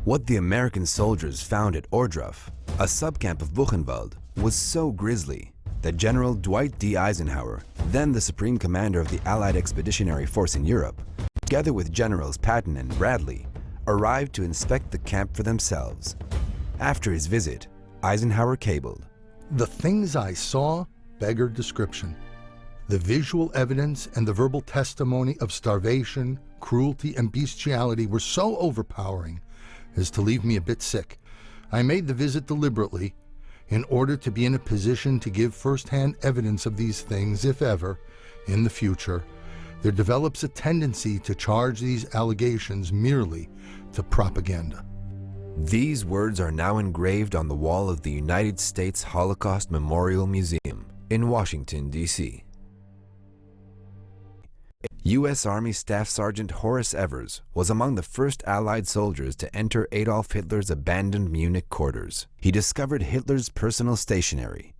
What the American soldiers found at Ohrdruf, a subcamp of Buchenwald, was so grisly that General Dwight D. Eisenhower, then the Supreme Commander of the Allied Expeditionary Force in Europe, together with Generals Patton and Bradley, arrived to inspect the camp for themselves. After his visit, Eisenhower cabled, "The things I saw beggared description. The visual evidence and the verbal testimony of starvation, cruelty, and bestiality were so overpowering as to leave me a bit sick. I made the visit deliberately in order to be in a position to give first-hand evidence of these things if ever, in the future, there develops a tendency to charge these allegations merely to propaganda." These words are now engraved on the wall of the United States Holocaust Memorial Museum in Washington, D.C. U.S. Army Staff Sergeant Horace Evers was among the first Allied soldiers to enter Adolf Hitler's abandoned Munich quarters. He discovered Hitler's personal stationery.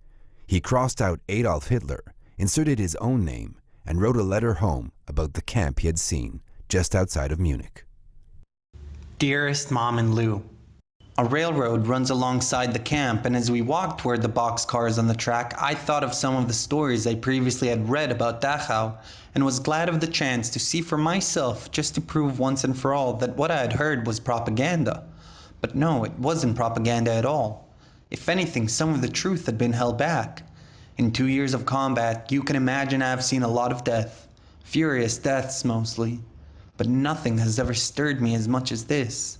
He crossed out Adolf Hitler, inserted his own name, and wrote a letter home about the camp he had seen just outside of Munich. Dearest Mom and Lou, a railroad runs alongside the camp, and as we walked toward the boxcars on the track, I thought of some of the stories I previously had read about Dachau, and was glad of the chance to see for myself, just to prove once and for all that what I had heard was propaganda. But no, it wasn't propaganda at all. If anything, some of the truth had been held back. In 2 years of combat, you can imagine I have seen a lot of death. Furious deaths, mostly. But nothing has ever stirred me as much as this.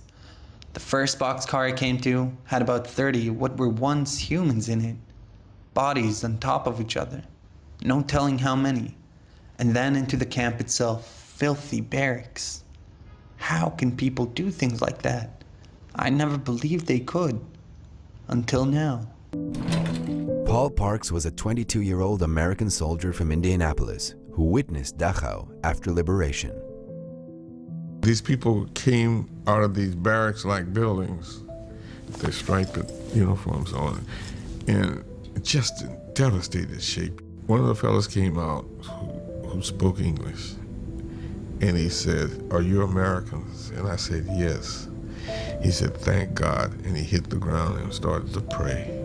The first boxcar I came to had about 30 what were once humans in it. Bodies on top of each other. No telling how many. And then into the camp itself. Filthy barracks. How can people do things like that? I never believed they could. Until now. Paul Parks was a 22-year-old American soldier from Indianapolis who witnessed Dachau after liberation. These people came out of these barracks-like buildings, their striped uniforms on, and just in devastated shape. One of the fellas came out who spoke English, and he said, "Are you Americans?" And I said, "Yes." He said, "Thank God," and he hit the ground and started to pray.